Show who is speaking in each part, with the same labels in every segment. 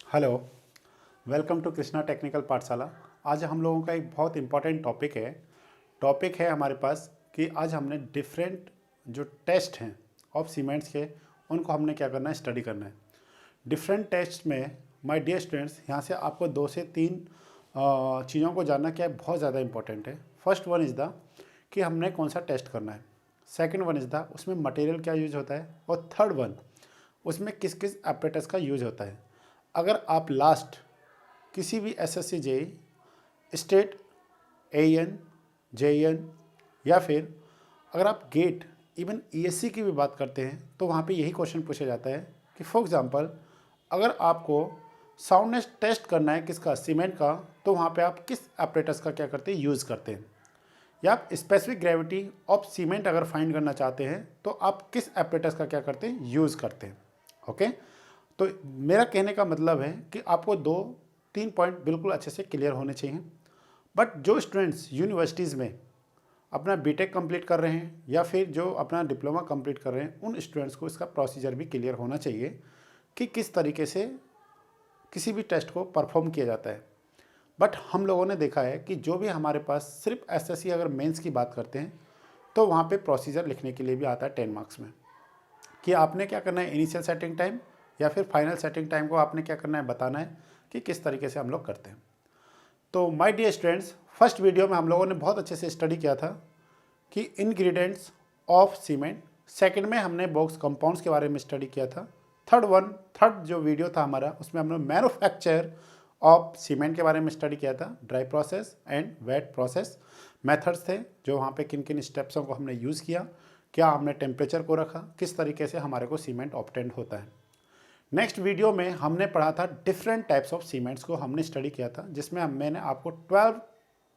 Speaker 1: Hello, welcome to Krishna technical Pathshala. आज हम लोगों का एक बहुत इम्पॉर्टेंट टॉपिक है हमारे पास कि आज हमने डिफरेंट जो टेस्ट हैं ऑफ सीमेंट्स के उनको हमने क्या करना है, स्टडी करना है। डिफरेंट टेस्ट में माय डियर स्टूडेंट्स, यहाँ से आपको 2 से 3 चीज़ों को जानना क्या है, बहुत ज़्यादा इंपॉर्टेंट है। फर्स्ट वन इज़ द कि हमने कौन सा टेस्ट करना है। सेकंड वन इज़ द उसमें मटेरियल क्या यूज होता है, और थर्ड वन उसमें किस किस एपरेटस का यूज होता है। अगर आप लास्ट किसी भी SSC JEE state AN JEN या फिर अगर आप गेट इवन ईएससी की भी बात करते हैं तो वहाँ पे यही क्वेश्चन पूछा जाता है कि फॉर एग्जांपल अगर आपको साउंडनेस टेस्ट करना है किसका, सीमेंट का, तो वहाँ पे आप किस एपरेटस का क्या करते हैं, यूज़ करते हैं। या आप स्पेसिफिक ग्रेविटी ऑफ सीमेंट अगर फाइंड करना चाहते हैं तो आप किस एपरेटस का क्या करते हैं, यूज़ करते हैं। ओके, तो मेरा कहने का मतलब है कि आपको 2-3 पॉइंट बिल्कुल अच्छे से क्लियर होने चाहिए। बट जो स्टूडेंट्स यूनिवर्सिटीज़ में अपना बीटेक कंप्लीट कर रहे हैं या फिर जो अपना डिप्लोमा कंप्लीट कर रहे हैं, उन स्टूडेंट्स को इसका प्रोसीजर भी क्लियर होना चाहिए कि किस तरीके से किसी भी टेस्ट को परफॉर्म किया जाता है। बट हम लोगों ने देखा है कि जो भी हमारे पास सिर्फ एसएससी अगर मेंस की बात करते हैं तो वहाँ पे प्रोसीजर लिखने के लिए भी आता है 10 मार्क्स में, कि आपने क्या करना है, इनिशियल सेटिंग टाइम या फिर फाइनल सेटिंग टाइम को आपने क्या करना है, बताना है कि किस तरीके से हम लोग करते हैं। तो my dear students, first video में हम लोगों ने बहुत अच्छे से स्टडी किया था कि इंग्रेडिएंट्स ऑफ सीमेंट। सेकंड में हमने बॉक्स कंपाउंड्स के बारे में स्टडी किया था। थर्ड जो वीडियो था हमारा, उसमें हमने मैन्युफैक्चर ऑफ सीमेंट के बारे में स्टडी किया था। Dry process and wet process methods थे, जो वहाँ पे किन किन स्टेप्सों को हमने यूज़ किया, क्या हमने टेम्परेचर को रखा, किस तरीके से हमारे को सीमेंट ऑब्टेन होता है। नेक्स्ट वीडियो में हमने पढ़ा था डिफरेंट टाइप्स ऑफ सीमेंट्स को हमने स्टडी किया था, जिसमें मैंने आपको 12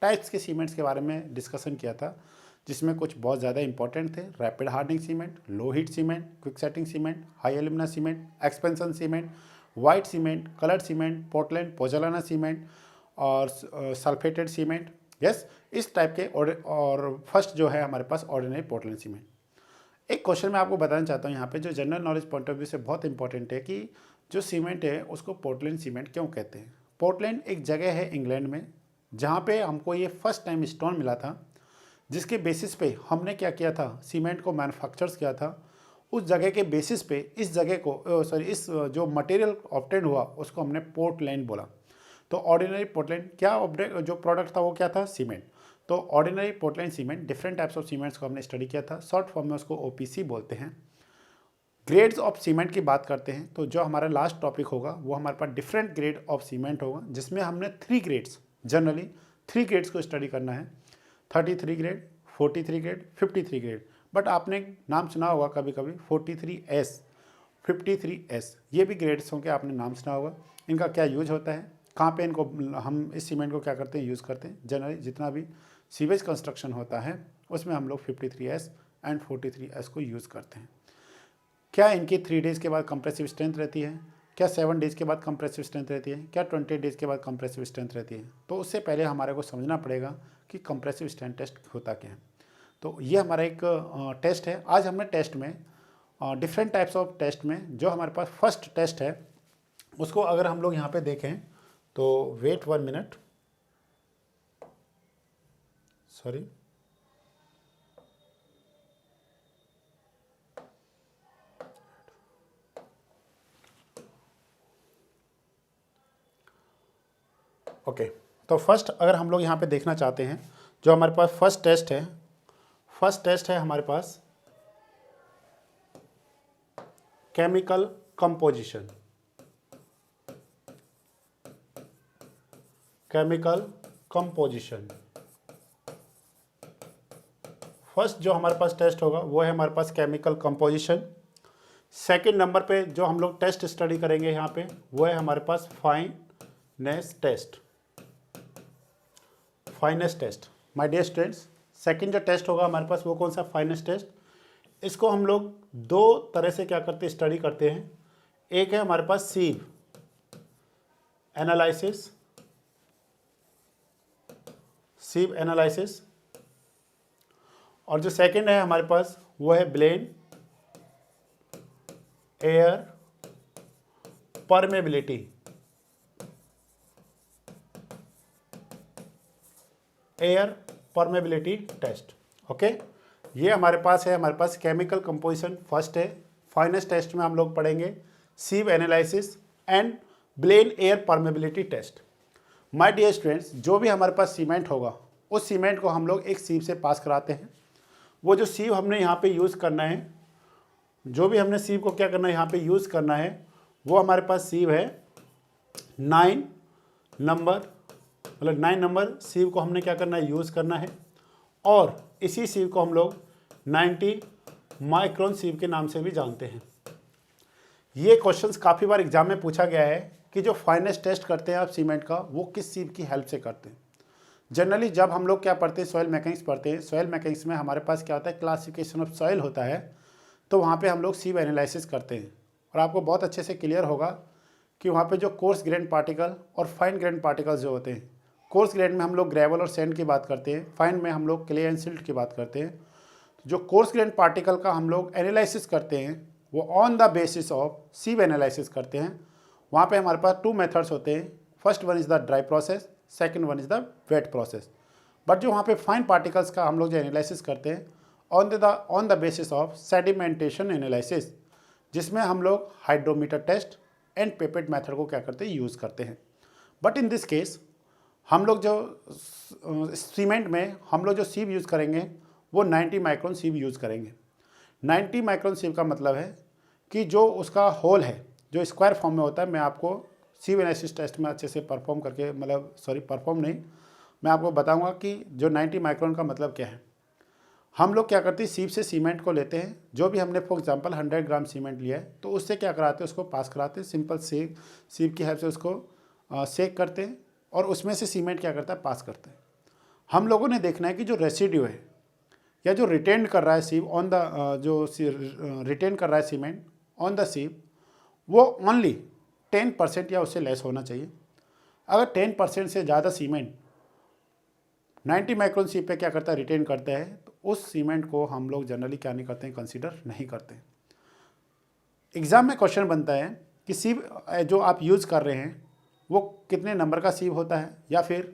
Speaker 1: टाइप्स के सीमेंट्स के बारे में डिस्कशन किया था, जिसमें कुछ बहुत ज़्यादा इंपॉर्टेंट थे। Rapid hardening cement, low heat cement, quick setting cement, high alumina cement, expansion cement, white cement, coloured cement, Portland pozzolana cement और सल्फेटेड सीमेंट। यस, इस टाइप के। और फर्स्ट जो है हमारे पास ऑर्डिनरी पोर्टलैंड सीमेंट। एक क्वेश्चन मैं आपको बताना चाहता हूँ यहाँ पे, जो general knowledge point of view से बहुत इंपॉर्टेंट है, कि जो सीमेंट है उसको पोर्टलैंड सीमेंट क्यों कहते हैं। पोर्टलैंड एक जगह है इंग्लैंड में, जहाँ पे हमको ये फर्स्ट टाइम स्टोन मिला था, जिसके बेसिस पे हमने क्या किया था, सीमेंट को मैन्युफैक्चर्स किया था। उस जगह के बेसिस पे इस जगह को इस जो मटेरियल ऑब्टेन हुआ उसको हमने पोर्टलैंड बोला। तो ऑर्डिनरी पोर्टलैंड क्या जो प्रोडक्ट था वो क्या था, सीमेंट। तो ordinary Portland cement, different types of cements को हमने स्टडी किया था। शॉर्ट फॉर्म में उसको ओपीसी बोलते हैं। ग्रेड्स ऑफ सीमेंट की बात करते हैं तो जो हमारा लास्ट टॉपिक होगा वो हमारे पास डिफरेंट ग्रेड ऑफ सीमेंट होगा, जिसमें हमने 3 ग्रेड्स, जनरली 3 ग्रेड्स को स्टडी करना है। 33 ग्रेड, 43 ग्रेड, 53 ग्रेड। बट आपने नाम सुना होगा कभी कभी 43S, 53S, ये भी ग्रेड्स होंगे, आपने नाम सुना होगा। इनका क्या यूज होता है, कहाँ पे इनको हम इस सीमेंट को क्या करते हैं, यूज़ करते हैं। जनरली जितना भी सीवेज कंस्ट्रक्शन होता है उसमें हम लोग 53S एंड 43S को यूज़ करते हैं। क्या इनकी 3 डेज़ के बाद कंप्रेसिव स्ट्रेंथ रहती है, क्या 7 डेज़ के बाद कंप्रेसिव स्ट्रेंथ रहती है, क्या 20 डेज़ के बाद कंप्रेसिव स्ट्रेंथ रहती है। तो उससे पहले हमारे को समझना पड़ेगा कि कंप्रेसिव स्ट्रेंथ टेस्ट होता क्या है। तो ये हमारा एक टेस्ट है। आज हमने टेस्ट में डिफरेंट टाइप्स ऑफ टेस्ट में जो हमारे पास फर्स्ट टेस्ट है उसको अगर हम लोग यहाँ पे देखें तो वेट 1 मिनट, सॉरी, ओके। तो फर्स्ट अगर हम लोग यहाँ पे देखना चाहते हैं, जो हमारे पास फर्स्ट टेस्ट है हमारे पास केमिकल कंपोजिशन। फर्स्ट जो हमारे पास टेस्ट होगा वो है हमारे पास केमिकल कंपोजिशन। सेकंड नंबर पे जो हम लोग टेस्ट स्टडी करेंगे यहाँ पे वो है हमारे पास fineness test. My dear students, second जो टेस्ट होगा हमारे पास वो कौन सा, फाइनेस टेस्ट। इसको हम लोग 2 तरह से क्या करते हैं, स्टडी करते हैं। एक है हमारे पास सीव एनालिसिस, और जो सेकंड है हमारे पास वो है Blaine air permeability air permeability test. Okay, ये हमारे पास है, हमारे पास केमिकल कंपोजिशन फर्स्ट है। फाइनेस्ट टेस्ट में हम लोग पढ़ेंगे sieve analysis and Blaine air permeability test. My dear students, जो भी हमारे पास सीमेंट होगा उस सीमेंट को हम लोग एक सीव से पास कराते हैं। वो जो सीव हमने यहाँ पे यूज़ करना है, जो भी हमने सीव को क्या करना है यहाँ पे यूज़ करना है, वो हमारे पास सीव है 9 नंबर, मतलब 9 नंबर सीव को हमने क्या करना है, यूज़ करना है। और इसी सीव को हम लोग 90 माइक्रोन सीव के नाम से भी जानते हैं। ये क्वेश्चंस काफ़ी बार एग्जाम में पूछा गया है कि जो फाइनेस्ट टेस्ट करते हैं आप सीमेंट का, वो किस सीव की हेल्प से करते हैं। जनरली जब हम लोग क्या पढ़ते हैं, सॉइल मैकेनिक्स पढ़ते हैं, सॉइल मैकेनिक्स में हमारे पास क्या होता है, क्लासिफिकेशन ऑफ सॉइल होता है, तो वहाँ पे हम लोग सीव एनालिसिस करते हैं। और आपको बहुत अच्छे से क्लियर होगा कि वहाँ पे जो कोर्स ग्रेन पार्टिकल और फाइन ग्रेन पार्टिकल्स जो होते हैं, कोर्स ग्रेन में हम लोग ग्रेवल और सैंड की बात करते हैं, फाइन में हम लोग क्ले एंड सिल्ट की बात करते हैं। जो कोर्स ग्रेन पार्टिकल का हम लोग एनालिसिस करते हैं वो on the basis of sieve analysis करते हैं। वहाँ पे हमारे पास 2 मेथड्स होते हैं। First one is the dry process, second one is the wet process. But जो वहाँ पे फाइन पार्टिकल्स का हम लोग जो एनालिसिस करते हैं on the basis of sedimentation analysis, जिसमें हम लोग हाइड्रोमीटर टेस्ट एंड पेपेट मेथड को क्या करते हैं, यूज़ करते हैं। बट इन दिस केस हम लोग जो सीमेंट में हम लोग जो सीव यूज़ करेंगे वो 90 माइक्रोन सीव यूज़ करेंगे। 90 माइक्रोन सीव का मतलब है कि जो उसका होल है, जो स्क्वायर फॉर्म में होता है, मैं आपको सीव एनालिसिस टेस्ट में अच्छे से परफॉर्म करके, मतलब सॉरी परफॉर्म नहीं, मैं आपको बताऊंगा कि जो 90 माइक्रोन का मतलब क्या है। हम लोग क्या करते हैं, सीव से सीमेंट को लेते हैं, जो भी हमने फॉर एग्जांपल 100 ग्राम सीमेंट लिया है तो उससे क्या कराते हैं, उसको पास कराते हैं, सिंपल सीव की हेल्प से उसको सेक करते हैं और उसमें से सीमेंट क्या करता है, पास करते हैं। हम लोगों ने देखना है कि जो रेसिड्यू है या जो रिटेन कर रहा है सीव ऑन द जो रिटेन कर रहा है सीमेंट ऑन द सीव, वो ओनली 10% या उससे लेस होना चाहिए। अगर 10% से ज़्यादा सीमेंट 90 माइक्रोन सीव पे क्या करता है, रिटेन करता है, तो उस सीमेंट को हम लोग जनरली क्या नहीं करते हैं, कंसीडर नहीं करते। एग्ज़ाम में क्वेश्चन बनता है कि सीव जो आप यूज़ कर रहे हैं वो कितने नंबर का सीव होता है या फिर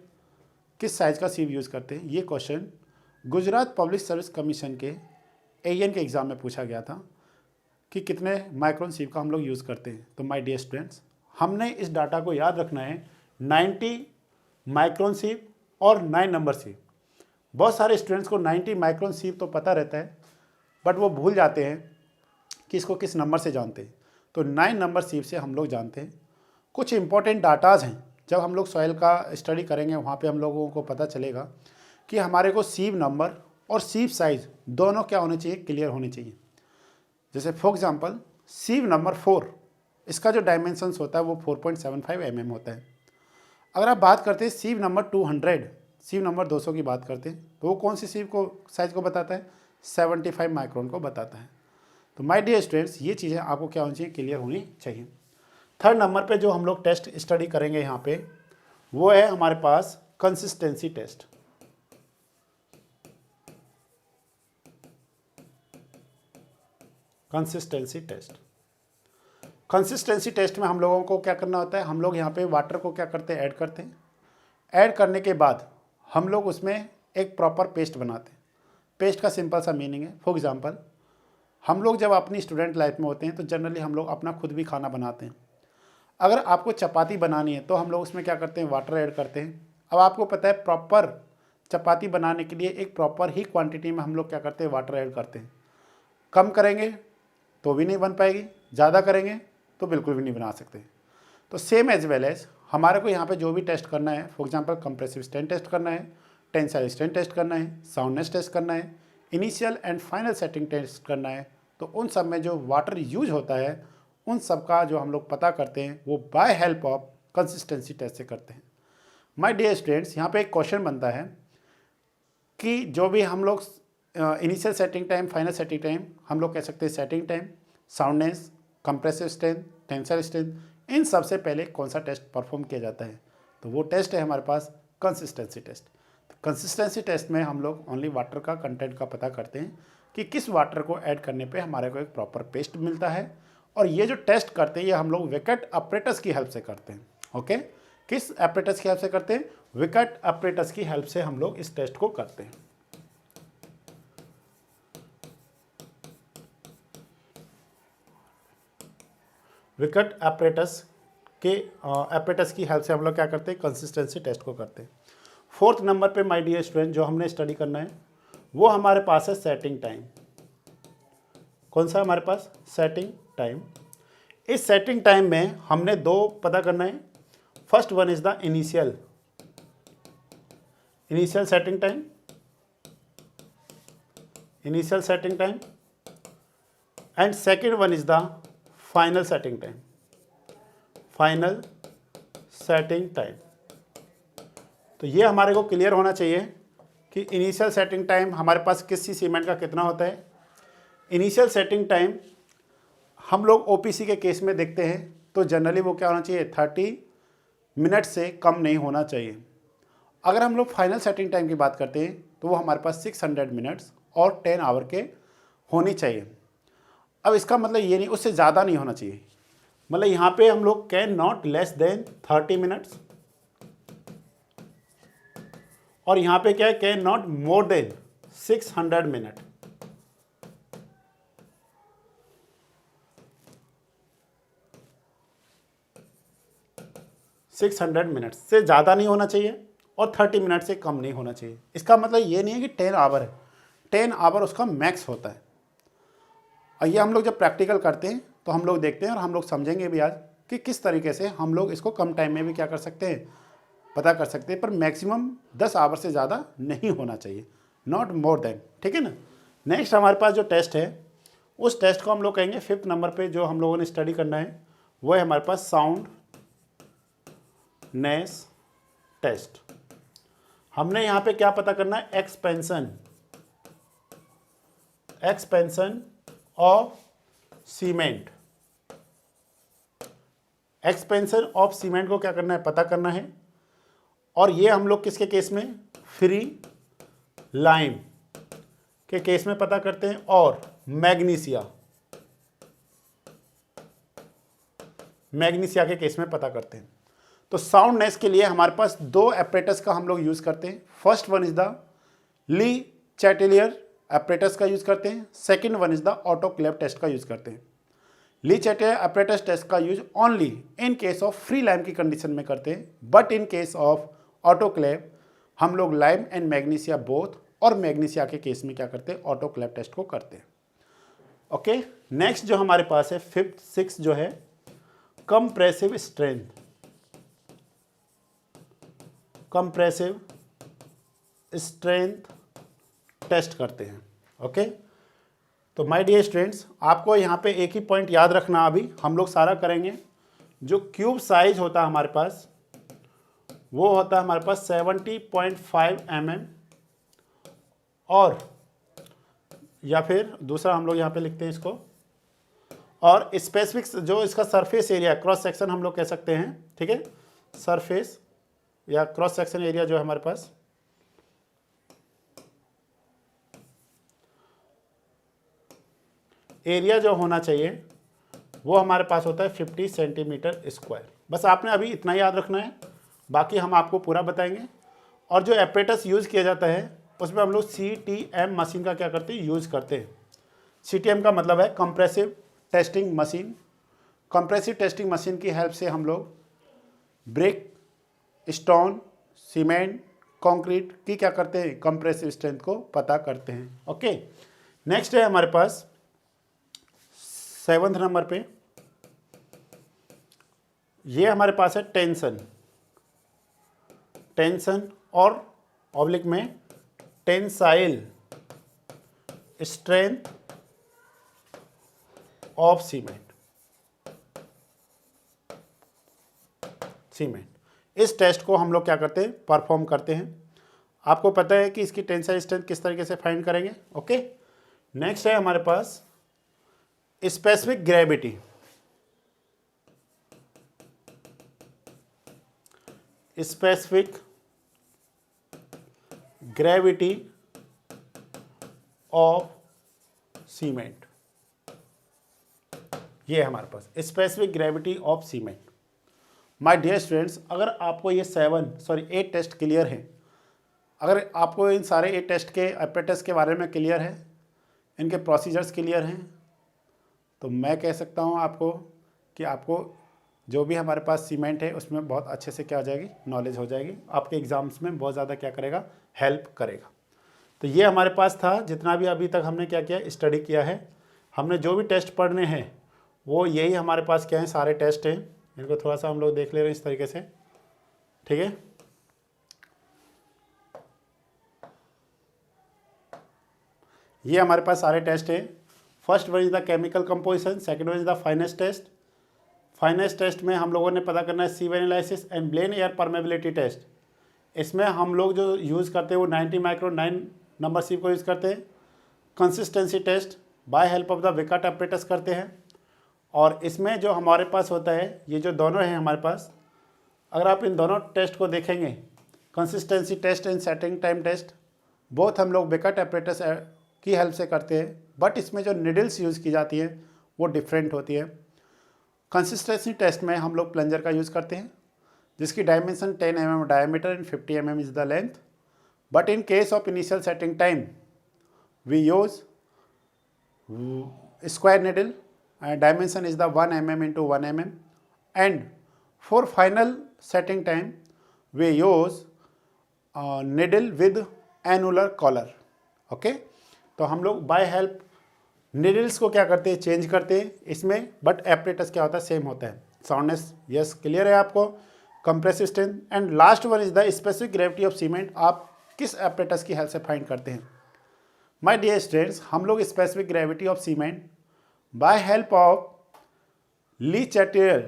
Speaker 1: किस साइज़ का सीव यूज़ करते हैं। ये question Gujarat public service commission के AN के एग्ज़ाम में पूछा गया था कि कितने माइक्रोन सीव का हम लोग यूज़ करते हैं। तो माय डियर स्टूडेंट्स, हमने इस डाटा को याद रखना है, 90 माइक्रोन सीव और 9 नंबर सीव। बहुत सारे स्टूडेंट्स को 90 माइक्रोन सीव तो पता रहता है, बट वो भूल जाते हैं कि इसको किस नंबर से जानते हैं। तो 9 नंबर सीव से हम लोग जानते हैं। कुछ इंपॉर्टेंट डाटाज़ हैं, जब हम लोग सॉइल का स्टडी करेंगे वहाँ पे हम लोगों को पता चलेगा कि हमारे को सीव नंबर और सीव साइज़ दोनों क्या होने चाहिए, क्लियर होने चाहिए। जैसे फॉर एग्जांपल सीव नंबर 4, इसका जो डायमेंशंस होता है वो 4.75 mm होता है। अगर आप बात करते हैं सीव नंबर 200, सीव नंबर 200 की बात करते हैं, तो वो कौन सी सीव को साइज़ को बताता है, 75 माइक्रोन को बताता है। तो माय डियर स्टूडेंट्स, ये चीज़ें आपको क्या होनी चाहिए, क्लियर होनी चाहिए। थर्ड नंबर पे जो हम लोग टेस्ट स्टडी करेंगे यहाँ पे, वो है हमारे पास consistency test. Consistency test, consistency test में हम लोगों को क्या करना होता है, हम लोग यहाँ पे वाटर को क्या करते हैं, ऐड करते हैं। ऐड करने के बाद हम लोग उसमें एक प्रॉपर पेस्ट बनाते हैं। पेस्ट का सिंपल सा मीनिंग है, फॉर एग्जांपल हम लोग जब अपनी स्टूडेंट लाइफ में होते हैं तो जनरली हम लोग अपना खुद भी खाना बनाते हैं। अगर आपको चपाती बनानी है तो हम लोग उसमें क्या करते हैं, वाटर ऐड करते हैं। अब आपको पता है प्रॉपर चपाती बनाने के लिए एक प्रॉपर ही क्वांटिटी में हम लोग क्या करते हैं, वाटर ऐड करते हैं। कम करेंगे तो भी नहीं बन पाएगी, ज़्यादा करेंगे तो बिल्कुल भी नहीं बना सकते। तो सेम एज वेल एज हमारे को यहाँ पे जो भी टेस्ट करना है, for example compressive strength test करना है, टेंसाइल स्ट्रेंथ टेस्ट करना है, साउंडनेस टेस्ट करना है, initial and final setting test करना है, तो उन सब में जो वाटर यूज होता है उन सब का जो हम लोग पता करते हैं वो by help of consistency test से करते हैं। माय डियर स्टूडेंट्स, यहाँ पे एक क्वेश्चन बनता है कि जो भी हम लोग initial setting time, final setting time, हम लोग कह सकते हैं setting time, soundness, compressive strength, tensile strength, इन सब से पहले कौन सा टेस्ट परफॉर्म किया जाता है, तो वो टेस्ट है हमारे पास कंसिस्टेंसी टेस्ट। कंसिस्टेंसी टेस्ट में हम लोग ओनली वाटर का कंटेंट का पता करते हैं कि किस वाटर को ऐड करने पे हमारे को एक प्रॉपर पेस्ट मिलता है। और ये जो टेस्ट करते हैं ये हम लोग वेकेट ऑपरेटर्स की हेल्प से करते हैं। ओके, किस एपरेटस की हेल्प से करते हैं? विकट एपरेटस की हेल्प से हम लोग इस टेस्ट को करते हैं। विकट एपरेटस की हेल्प से हम लोग क्या करते हैं? कंसिस्टेंसी टेस्ट को करते हैं। फोर्थ नंबर पे माय डियर स्टूडेंट जो हमने स्टडी करना है वो हमारे पास है सेटिंग टाइम। कौन सा हमारे पास? Setting time. इस सेटिंग टाइम में हमने दो पता करना है। First one is the initial setting time, initial setting time, and second one is the final setting time, final setting time. तो ये हमारे को क्लियर होना चाहिए कि इनिशियल सेटिंग टाइम हमारे पास किसी सीमेंट का कितना होता है। इनिशियल सेटिंग टाइम हम लोग ओपीसी के केस में देखते हैं तो जनरली वो क्या होना चाहिए? 30 मिनट से कम नहीं होना चाहिए। अगर हम लोग फाइनल सेटिंग टाइम की बात करते हैं तो वो हमारे पास 600 मिनट्स और 10 आवर के होनी चाहिए। अब इसका मतलब ये नहीं, उससे ज़्यादा नहीं होना चाहिए। मतलब यहाँ पे हम लोग can not less than 30 minutes, और यहाँ पे क्या है? Can not more than 600 minute. Six 600 minute से ज़्यादा नहीं होना चाहिए और 30 मिनट से कम नहीं होना चाहिए। इसका मतलब ये नहीं है कि 10 आवर है, 10 आवर उसका मैक्स होता है। और ये हम लोग जब प्रैक्टिकल करते हैं तो हम लोग देखते हैं और हम लोग समझेंगे भी आज कि किस तरीके से हम लोग इसको कम टाइम में भी क्या कर सकते हैं? पता कर सकते हैं। पर मैक्सिमम 10 आवर से ज़्यादा नहीं होना चाहिए, नॉट मोर देन। ठीक है ना। नेक्स्ट हमारे पास जो टेस्ट है उस टेस्ट को हम लोग कहेंगे 5th नंबर पे जो हम लोगों ने स्टडी करना है वो है हमारे पास साउंड नेस टेस्ट। हमने यहाँ पे क्या पता करना है? Expansion of cement. Expansion of cement को क्या करना है? पता करना है। और ये हम लोग किसके केस में? फ्री लाइम के केस में पता करते हैं, और मैग्नीशिया के केस में पता करते हैं। तो साउंडनेस के लिए हमारे पास दो एपरेटस का हम लोग यूज करते हैं। First one is the Le Chatelier apparatus का यूज करते हैं। Second one is the autoclave test का यूज करते हैं। ली चैटेलियर एपरेटस टेस्ट का use only in case of free lime की कंडीशन में करते हैं, but in case of autoclave हम लोग लाइम एंड मैग्नीशिया बोथ और मैग्नीशिया के केस में क्या करते हैं? ऑटोक्लेव टेस्ट को करते हैं। ओके, नेक्स्ट जो हमारे पास है 5th 6th जो है compressive strength. Compressive strength test करते हैं। ओके, तो माय डियर स्टूडेंट्स आपको यहाँ पे एक ही पॉइंट याद रखना, अभी हम लोग सारा करेंगे। जो क्यूब साइज होता है हमारे पास वो होता है हमारे पास 70.5 mm, और या फिर दूसरा हम लोग यहाँ पे लिखते हैं इसको, और स्पेसिफिक जो इसका सरफेस एरिया क्रॉस सेक्शन हम लोग कह सकते हैं। ठीक है, सरफेस या क्रॉस सेक्शन एरिया जो है हमारे पास एरिया जो होना चाहिए वो हमारे पास होता है 50 सेंटीमीटर स्क्वायर। बस आपने अभी इतना याद रखना है, बाकी हम आपको पूरा बताएंगे। और जो एपरेटस यूज़ किया जाता है उसमें हम लोग CTM मशीन का क्या करते हैं? यूज़ करते हैं। CTM का मतलब है compressive testing machine. Compressive testing machine की हेल्प से हम लोग ब्रिक, स्टोन, सीमेंट, कंक्रीट की क्या करते हैं? कंप्रेसिव स्ट्रेंथ को पता करते हैं। ओके, नेक्स्ट है हमारे पास 7th नंबर पे, ये हमारे पास है टेंशन और ऑब्लिक में टेंसाइल स्ट्रेंथ ऑफ सीमेंट। इस टेस्ट को हम लोग क्या करते हैं? परफॉर्म करते हैं। आपको पता है कि इसकी टेंसाइल स्ट्रेंथ किस तरीके से फाइंड करेंगे। ओके, नेक्स्ट है हमारे पास specific gravity. Specific gravity of cement, ये है हमारे पास specific gravity of cement. My dear students, अगर आपको ये 8 टेस्ट क्लियर हैं, अगर आपको इन सारे 8 टेस्ट के एपरेटस के बारे में क्लियर है, इनके प्रोसीजर्स क्लियर हैं, तो मैं कह सकता हूँ आपको कि आपको जो भी हमारे पास सीमेंट है उसमें बहुत अच्छे से क्या हो जाएगी, नॉलेज हो जाएगी, आपके एग्ज़ाम्स में बहुत ज़्यादा क्या करेगा, हेल्प करेगा। तो ये हमारे पास था, जितना भी अभी तक हमने क्या किया, स्टडी किया है। हमने जो भी टेस्ट पढ़ने हैं वो यही हमारे पास क्या है, सारे टेस्ट हैं। इनको थोड़ा सा हम लोग देख ले रहे हैं इस तरीके से, ठीक है। ये हमारे पास सारे टेस्ट हैं। First one is the chemical composition, second one is the fineness test. Fineness test में हम लोगों ने पता करना है sieve analysis and Blaine air permeability test. इसमें हम लोग जो यूज़ करते हैं वो 90 माइक्रोन 9 नंबर सीव को यूज़ करते हैं। Consistency test by help of the Vicat apparatus करते हैं। और इसमें जो हमारे पास होता है, ये जो दोनों हैं हमारे पास, अगर आप इन दोनों टेस्ट को देखेंगे, consistency test and setting time test, both हम लोग विकट एपरेटस की हेल्प से करते हैं, बट इसमें जो निडल्स यूज़ की जाती है वो डिफरेंट होती है। कंसिस्टेंसी टेस्ट में हम लोग प्लंजर का यूज़ करते हैं, जिसकी dimension 10 mm diameter and 50 mm is the length. But in case of initial setting time we use square needle and dimension is the 1 mm into 1 mm, and for final setting time we use needle with annular collar, okay। तो हम लोग bye help needles को क्या करते हैं, change करते हैं इसमें, बट एपरेटस क्या होता है, सेम होता है। साउंडनेस यस क्लियर है आपको। Compressive strength and last one is the specific gravity of cement, आप किस एपरेटस की हेल्प से फाइंड करते हैं। माय डियर स्टूडेंट्स, हम लोग specific gravity of cement by help of Le Chatelier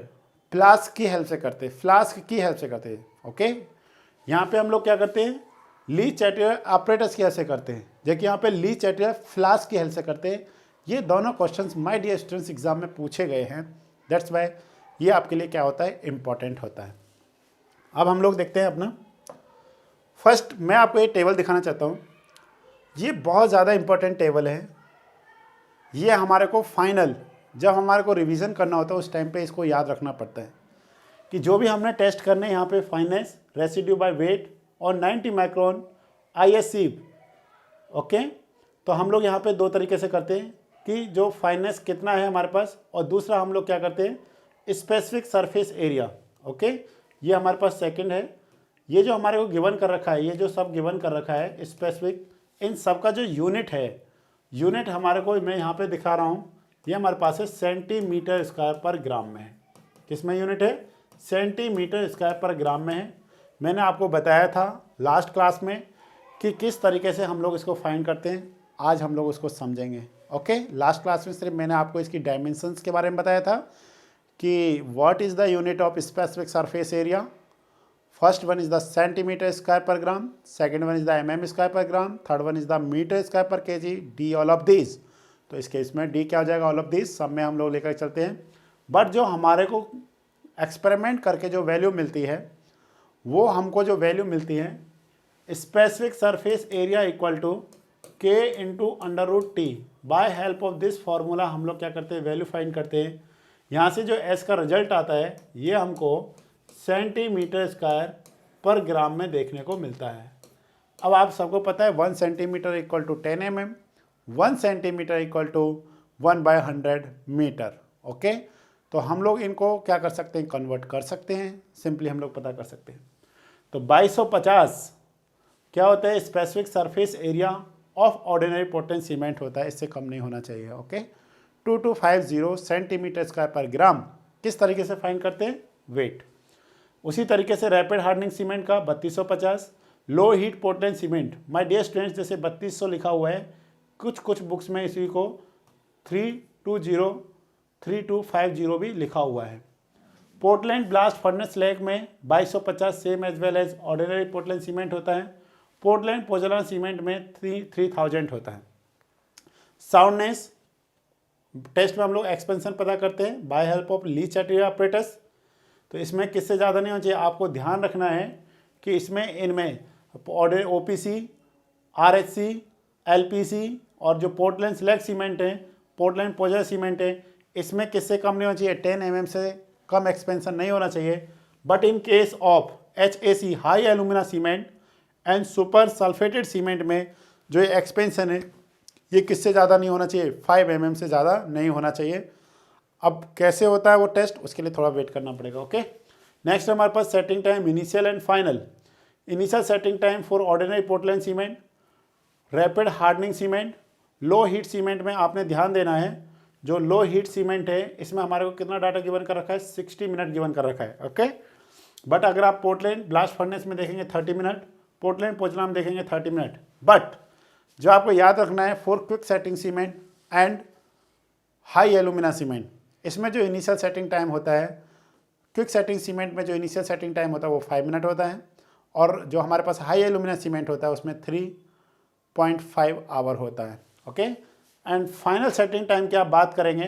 Speaker 1: flask की हेल्प से करते हैं, फ्लास्क की हेल्प से करते हैं, ओके। यहाँ पे हम लोग क्या करते हैं, ली चैटियर ऑपरेटर्स की हेल्प से करते हैं, जबकि यहाँ पे ली चैटियर फ्लास्क की हेल्प से करते हैं। ये दोनों questions my dear students exam में पूछे गए हैं, दैट्स वाई ये आपके लिए क्या होता है, इंपॉर्टेंट होता है। अब हम लोग देखते हैं अपना फर्स्ट, मैं आपको ये टेबल दिखाना चाहता हूँ। ये बहुत ज़्यादा इंपॉर्टेंट टेबल है। ये हमारे को फाइनल जब हमारे को रिवीजन करना होता है उस टाइम पे इसको याद रखना पड़ता है कि जो भी हमने टेस्ट करने, यहाँ पे फाइनेस, रेसिड्यू बाय वेट और 90 माइक्रोन ISC, ओके। तो हम लोग यहाँ पे दो तरीके से करते हैं कि जो फाइनेस कितना है हमारे पास, और दूसरा हम लोग क्या करते हैं, स्पेसिफिक सरफेस एरिया, ओके। ये हमारे पास सेकेंड है। ये जो हमारे को गिवन कर रखा है, ये जो सब गिवन कर रखा है स्पेसिफिक, इन सब का जो यूनिट है, यूनिट हमारे को मैं यहाँ पे दिखा रहा हूँ, ये हमारे पास है सेंटीमीटर स्क्वायर पर ग्राम में है। किस में यूनिट है, सेंटीमीटर स्क्वायर पर ग्राम में है। मैंने आपको बताया था लास्ट क्लास में कि किस तरीके से हम लोग इसको फाइंड करते हैं, आज हम लोग उसको समझेंगे, ओके। लास्ट क्लास में सिर्फ मैंने आपको इसकी डायमेंशंस के बारे में बताया था कि what is the unit of specific surface area. First one is the centimetre square per gram, second one is the mm square per gram, third one is the metre square per kg, D all of this. तो इस case में D क्या हो जाएगा, all of this, सब में हम लोग लेकर चलते हैं। बट जो हमारे को एक्सपेरिमेंट करके जो वैल्यू मिलती है, वो हमको जो वैल्यू मिलती है, specific surface area equal to k into √t। By help of this formula हम लोग क्या करते हैं, वैल्यू फाइंड करते हैं। यहाँ से जो s का रिजल्ट आता है, ये हमको सेंटीमीटर स्क्वायर पर ग्राम में देखने को मिलता है। अब आप सबको पता है 1 centimetre equal to 10 mm, 1 centimetre equal to 1/100 metre, okay. तो हम लोग इनको क्या कर सकते हैं, कन्वर्ट कर सकते हैं, सिंपली हम लोग पता कर सकते हैं। तो 2250 क्या होता है, specific surface area of ordinary Portland cement होता है, इससे कम नहीं होना चाहिए, ओके। 2250 सेंटीमीटर स्क्वायर पर ग्राम। किस तरीके से फाइंड करते हैं, वेट। उसी तरीके से रैपिड हार्डनिंग सीमेंट का 3250, low heat Portland cement, my dear students, जैसे 3200 लिखा हुआ है, कुछ बुक्स में इसी को 320 3250 भी लिखा हुआ है। पोर्टलैंड ब्लास्ट फर्नेस स्लैग में 2250 same as well as ordinary Portland cement होता है। पोर्टलैंड पोजलाना सीमेंट में 3000 होता है। साउंडनेस टेस्ट में हम लोग एक्सपेंशन पता करते हैं by help of Le Chatelier apparatus. तो इसमें किससे ज़्यादा नहीं होना चाहिए, आपको ध्यान रखना है कि इसमें इनमें OPC, RHC, LPC और जो पोर्टलैंड स्लैग सीमेंट है, पोर्टलैंड पोजर सीमेंट है, इसमें किससे कम नहीं होना चाहिए, 10 mm से कम एक्सपेंशन नहीं होना चाहिए। But in case of HAC high alumina cement and super sulphated cement में जो ये एक्सपेंशन है ये किससे ज़्यादा नहीं होना चाहिए, 5 mm से ज़्यादा नहीं होना चाहिए। अब कैसे होता है वो टेस्ट, उसके लिए थोड़ा वेट करना पड़ेगा। ओके, नेक्स्ट हमारे पास setting time initial and final. Initial setting time for ordinary Portland cement, rapid hardening cement, low heat cement में आपने ध्यान देना है जो लो हीट सीमेंट है इसमें हमारे को कितना डाटा गिवन कर रखा है, 60 मिनट गिवन कर रखा है। ओके, बट अगर आप पोर्टलैंड ब्लास्ट फर्नेस में देखेंगे 30 मिनट, पोर्टलैंड पोचलाम देखेंगे 30 मिनट। बट जो आपको याद रखना है for quick setting cement and high alumina cement, इसमें जो इनिशियल सेटिंग टाइम होता है, क्विक सेटिंग सीमेंट में जो इनिशियल सेटिंग टाइम होता है वो 5 मिनट होता है, और जो हमारे पास हाई एल्यूमिना सीमेंट होता है उसमें 3.5 आवर होता है। Okay, and final setting time की आप बात करेंगे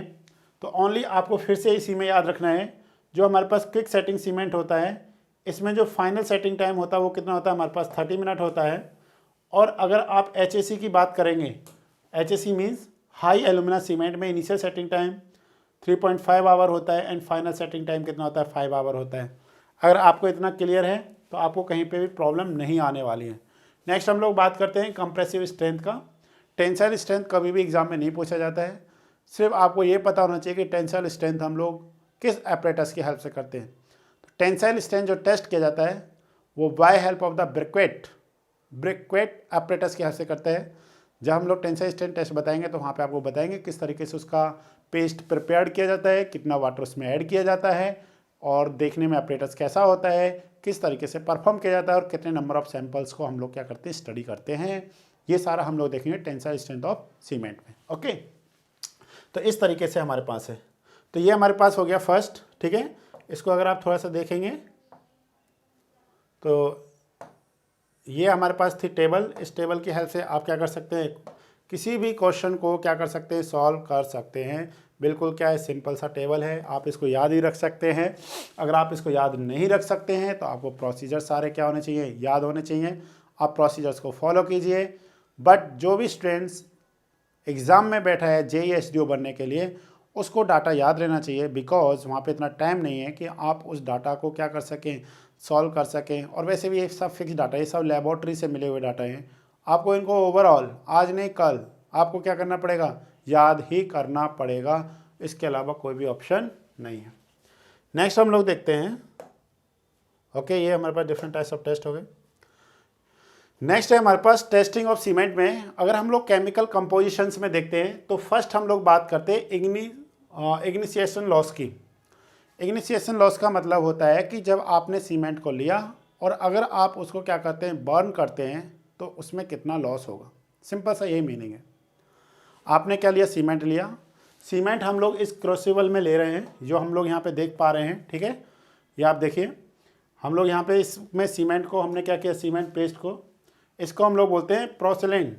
Speaker 1: तो ओनली आपको फिर से इसी में याद रखना है जो हमारे पास क्विक सेटिंग सीमेंट होता है इसमें जो फाइनल सेटिंग टाइम होता है वो कितना होता है, हमारे पास 30 मिनट होता है। और अगर आप HAC की बात करेंगे, HAC means high alumina cement में इनिशियल सेटिंग टाइम 3.5 आवर होता है एंड फाइनल सेटिंग टाइम कितना होता है, 5 आवर होता है। अगर आपको इतना क्लियर है तो आपको कहीं पे भी प्रॉब्लम नहीं आने वाली है। नेक्स्ट हम लोग बात करते हैं कंप्रेसिव स्ट्रेंथ का। टेंसाइल स्ट्रेंथ कभी भी एग्जाम में नहीं पूछा जाता है, सिर्फ आपको ये पता होना चाहिए कि टेंसाइल स्ट्रेंथ हम लोग किस एपरेटस की हेल्प से करते हैं। तो टेंसाइल स्ट्रेंथ जो टेस्ट किया जाता है वो by help of the briquette apparatus की हेल्प से करते हैं। जब हम लोग टेंसाइल स्ट्रेंथ टेस्ट बताएंगे तो वहाँ पे आपको बताएंगे किस तरीके से उसका पेस्ट प्रिपेयर्ड किया जाता है, कितना वाटर उसमें ऐड किया जाता है, और देखने में एपरेटस कैसा होता है, किस तरीके से परफॉर्म किया जाता है, और कितने नंबर ऑफ सैंपल्स को हम लोग क्या करते हैं, स्टडी करते हैं। ये सारा हम लोग देखेंगे टेंसाइल स्ट्रेंथ ऑफ सीमेंट में। ओके, तो इस तरीके से हमारे पास है। तो ये हमारे पास हो गया फर्स्ट, ठीक है। इसको अगर आप थोड़ा सा देखेंगे तो ये हमारे पास थी टेबल। इस टेबल की हेल्प से आप क्या कर सकते हैं, किसी भी क्वेश्चन को क्या कर सकते हैं, सॉल्व कर सकते हैं। बिल्कुल क्या है, सिंपल सा टेबल है, आप इसको याद ही रख सकते हैं। अगर आप इसको याद नहीं रख सकते हैं तो आपको प्रोसीजर सारे क्या होने चाहिए, याद होने चाहिए। आप प्रोसीजर्स को फॉलो कीजिए। बट जो भी स्टूडेंट्स एग्ज़ाम में बैठा है JEE SDO बनने के लिए, उसको डाटा याद रहना चाहिए, बिकॉज वहाँ पे इतना टाइम नहीं है कि आप उस डाटा को क्या कर सकें, सॉल्व कर सकें। और वैसे भी ये सब फिक्स डाटा, ये सब लेबॉर्ट्री से मिले हुए डाटा हैं। आपको इनको ओवरऑल आज नहीं कल आपको क्या करना पड़ेगा, याद ही करना पड़ेगा। इसके अलावा कोई भी ऑप्शन नहीं है। नेक्स्ट हम लोग देखते हैं। ओके, ये हमारे पास डिफरेंट टाइप्स ऑफ टेस्ट हो गए। नेक्स्ट है हमारे पास टेस्टिंग ऑफ सीमेंट में। अगर हम लोग केमिकल कंपोजिशंस में देखते हैं तो फर्स्ट हम लोग बात करते हैं इग्निशिएशन लॉस की। इग्निशिएशन लॉस का मतलब होता है कि जब आपने सीमेंट को लिया और अगर आप उसको क्या करते हैं, बर्न करते हैं, तो उसमें कितना लॉस होगा। सिंपल सा यही मीनिंग है। आपने क्या लिया, सीमेंट लिया। सीमेंट हम लोग इस क्रूसिबल में ले रहे हैं, जो हम लोग यहाँ पे देख पा रहे हैं, ठीक है। ये आप देखिए, हम लोग यहाँ पे इसमें सीमेंट को हमने क्या किया, सीमेंट पेस्ट को, इसको हम लोग बोलते हैं पोर्सिलेन।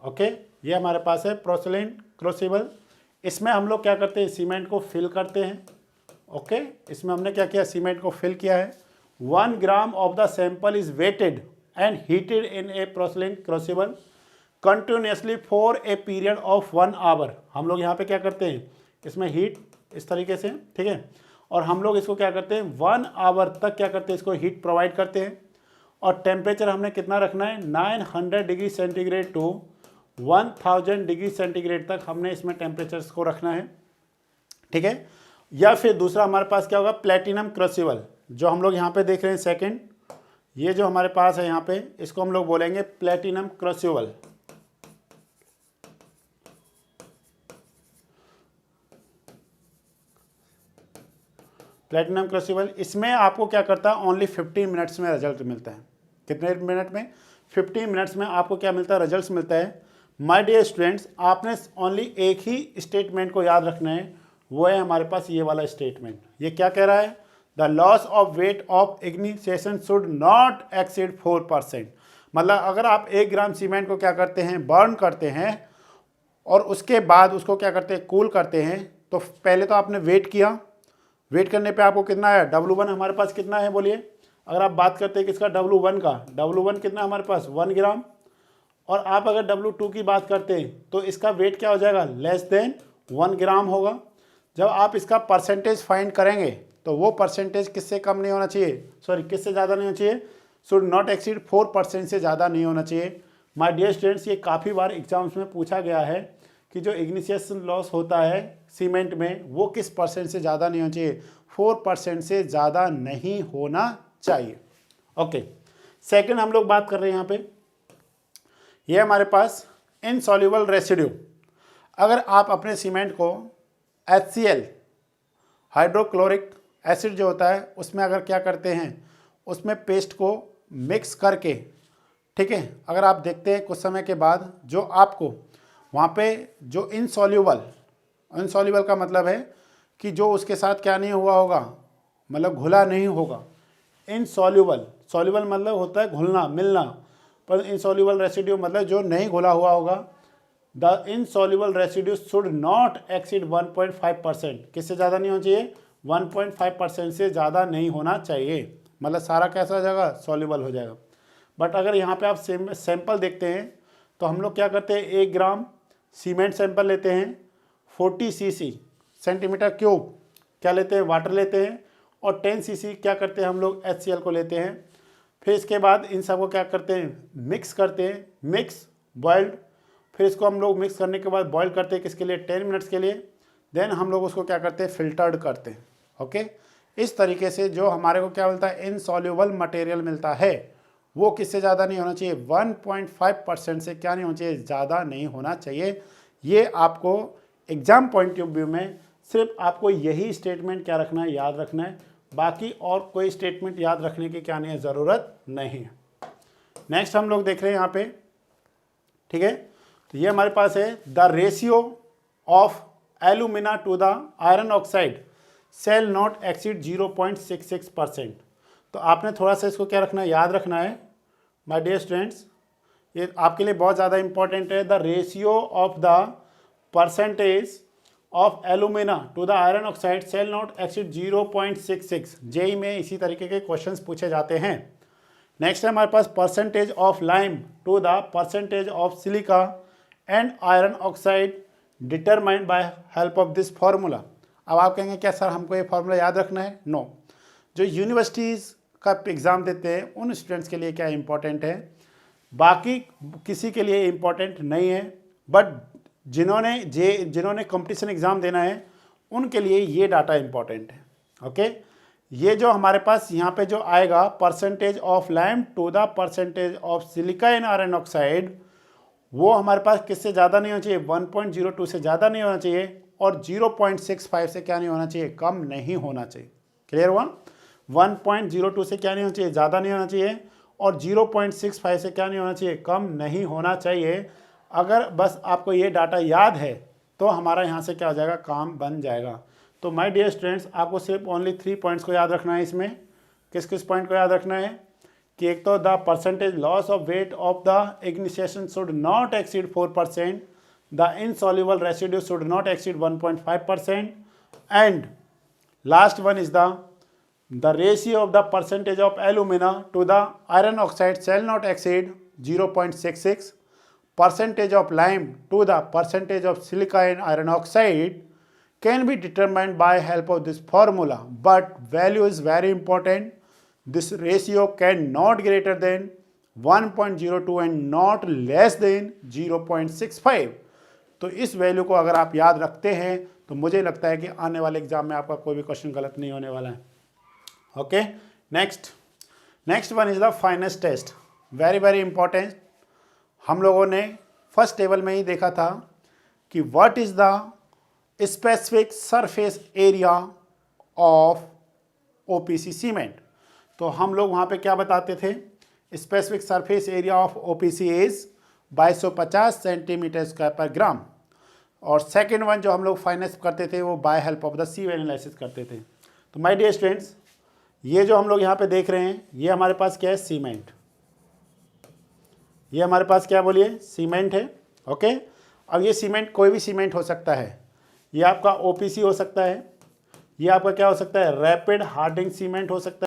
Speaker 1: ओके, ये हमारे पास है पोर्सिलेन क्रूसिबल। इसमें हम लोग क्या करते हैं, सीमेंट को फिल करते हैं। ओके, इसमें हमने क्या किया, सीमेंट को फिल किया है। 1 gram of the sample is weighted and heated in a porcelain crucible continuously for a period of 1 hour. हम लोग यहाँ पे क्या करते हैं, इसमें हीट इस तरीके से, ठीक है, और हम लोग इसको क्या करते हैं, 1 आवर तक क्या करते हैं, इसको हीट प्रोवाइड करते हैं। और टेम्परेचर हमने कितना रखना है, 900 degree centigrade to 1000 degree centigrade तक हमने इसमें टेम्परेचर्स को रखना है, ठीक है। या फिर दूसरा हमारे पास क्या होगा, प्लेटिनम क्रूसिबल, जो हम लोग यहाँ पे देख रहे हैं सेकेंड, ये जो हमारे पास है यहाँ पे, इसको हम लोग बोलेंगे प्लेटिनम क्रूसिबल। प्लेटिनम क्रूसिबल, इसमें आपको क्या करता है, ओनली 15 मिनट्स में रिजल्ट मिलता है। कितने मिनट में, 15 मिनट्स में आपको क्या मिलता है, रिजल्ट मिलता है। माय डियर स्टूडेंट्स, आपने ओनली एक ही स्टेटमेंट को याद रखना है, वो है हमारे पास ये वाला स्टेटमेंट। ये क्या कह रहा है, the loss of weight of ignition should not exceed 4%। मतलब अगर आप 1 ग्राम सीमेंट को क्या करते हैं, बर्न करते हैं और उसके बाद उसको क्या करते हैं, कूल करते हैं, तो पहले तो आपने वेट किया, वेट करने पे आपको कितना है, W1 हमारे पास कितना है बोलिए, अगर आप बात करते हैं किसका, W1 का, W1 कितना हमारे पास 1 ग्राम, और आप अगर W2 की बात करते हैं तो इसका वेट क्या हो जाएगा, लेस देन 1 ग्राम होगा। जब आप इसका परसेंटेज फाइंड करेंगे तो वो परसेंटेज किससे कम नहीं होना चाहिए, सॉरी किससे ज़्यादा नहीं होना चाहिए, शुड नॉट एक्सीड 4% से ज़्यादा नहीं होना चाहिए। माय डियर स्टूडेंट्स, ये काफ़ी बार एग्जाम्स में पूछा गया है कि जो इग्निशियस लॉस होता है सीमेंट में वो किस परसेंट से ज़्यादा नहीं होना चाहिए, 4% से ज़्यादा नहीं होना चाहिए। ओके, सेकंड हम लोग बात कर रहे हैं यहाँ पे, ये हमारे पास इनसॉल्युबल रेसिड्यू। अगर आप अपने सीमेंट को HCl हाइड्रोक्लोरिक एसिड जो होता है उसमें अगर क्या करते हैं, उसमें पेस्ट को मिक्स करके, ठीक है, अगर आप देखते हैं कुछ समय के बाद जो आपको वहाँ पे जो इनसॉल्युबल का मतलब है कि जो उसके साथ क्या नहीं हुआ होगा, मतलब घुला नहीं होगा। सॉल्युबल मतलब होता है घुलना मिलना, पर इनसॉल्युबल रेसिड्यू मतलब जो नहीं घुला हुआ होगा। The insoluble residue should not exceed 1.5%, किससे ज़्यादा नहीं होना चाहिए, 1.5% से ज़्यादा नहीं होना चाहिए, मतलब सारा कैसा हो जाएगा, सॉल्युबल हो जाएगा। बट अगर यहाँ पे आप सैंपल देखते हैं तो हम लोग क्या करते हैं, 1 ग्राम सीमेंट सैंपल लेते हैं, 40 cc सेंटीमीटर क्यूब क्या लेते हैं, वाटर लेते हैं, और 10 cc क्या करते हैं हम लोग, HCl को लेते हैं। फिर इसके बाद इन सबको क्या करते हैं, मिक्स करते हैं, मिक्स बॉइल्ड, फिर इसको हम लोग मिक्स करने के बाद बॉईल करते हैं किसके लिए, 10 मिनट्स के लिए। देन हम लोग उसको क्या करते हैं, फिल्टर्ड करते हैं। ओके, इस तरीके से जो हमारे को क्या मिलता है, इनसॉल्युबल मटेरियल मिलता है, वो किससे ज़्यादा नहीं होना चाहिए, 1.5% से क्या नहीं होना चाहिए, ज़्यादा नहीं होना चाहिए। ये आपको एग्जाम पॉइंट ऑफ व्यू में सिर्फ आपको यही स्टेटमेंट क्या रखना है, याद रखना है, बाकी और कोई स्टेटमेंट याद रखने की क्या नहीं है, ज़रूरत नहीं है। नेक्स्ट हम लोग देख रहे हैं यहाँ पे, ठीक है, तो ये हमारे पास है the ratio of alumina to the iron oxide shall not exceed 0.66%। तो आपने थोड़ा सा इसको क्या रखना है, याद रखना है माय डियर स्टूडेंट्स, ये आपके लिए बहुत ज़्यादा इंपॉर्टेंट है। The ratio of the percentage of alumina to the iron oxide shall not exceed 0.66। JE में इसी तरीके के क्वेश्चंस पूछे जाते हैं। नेक्स्ट है हमारे पास percentage of lime to the percentage of silica and iron oxide determined by help of this formula. अब आप कहेंगे क्या सर हमको ये फार्मूला याद रखना है, नो। जो यूनिवर्सिटीज़ का एग्ज़ाम देते हैं उन स्टूडेंट्स के लिए क्या इंपॉर्टेंट है, बाकी किसी के लिए इंपॉर्टेंट नहीं है, बट जिन्होंने कंपटीशन एग्ज़ाम देना है उनके लिए ये डाटा इंपॉर्टेंट है। ओके, ये जो हमारे पास यहाँ पे जो आएगा percentage of lime to the percentage of silica in iron oxide, वो हमारे पास किससे ज़्यादा नहीं होना चाहिए, 1.02 से ज़्यादा नहीं होना चाहिए, और 0.65 से क्या नहीं होना चाहिए, कम नहीं होना चाहिए। क्लियर हुआ, 1.02 से क्या नहीं होना चाहिए, ज़्यादा नहीं होना चाहिए, और 0.65 से क्या नहीं होना चाहिए, कम नहीं होना चाहिए। अगर बस आपको ये डाटा याद है तो हमारा यहाँ से क्या हो जाएगा, काम बन जाएगा। तो माय डियर स्टूडेंट्स, आपको सिर्फ ओनली 3 पॉइंट्स को याद रखना है। इसमें किस किस पॉइंट को याद रखना है कि एक तो the percentage loss of weight of the ignition should not exceed 4%, the insoluble residue should not exceed 1.5%, and last one is the ratio of the percentage of alumina to the iron oxide shall not exceed 0.66. Percentage of lime to the percentage of silica in iron oxide can be determined by help of this formula, but value is very important. This ratio cannot greater than 1.02 and not less than 0.65. तो इस value को अगर आप याद रखते हैं तो मुझे लगता है कि आने वाले एग्जाम में आपका कोई भी क्वेश्चन गलत नहीं होने वाला है। Okay, next one is the fineness test, very very important. हम लोगों ने फर्स्ट टेबल में ही देखा था कि what is the specific surface area of OPC cement. तो हम लोग वहाँ पे क्या बताते थे, specific surface area of OPC is 2250 centimetre square per ग्राम, और सेकेंड वन जो हम लोग फाइनेस करते थे वो by help of the sieve analysis करते थे। तो माय डियर स्टूडेंट्स, ये जो हम लोग यहाँ पे देख रहे हैं ये हमारे पास क्या है, सीमेंट। ये हमारे पास क्या बोलिए, सीमेंट है। ओके, अब ये सीमेंट कोई भी सीमेंट हो सकता है, ये आपका ओपीसी हो सकता है, ये आपका क्या हो सकता है, रैपिड हार्डनिंग सीमेंट हो सकता है।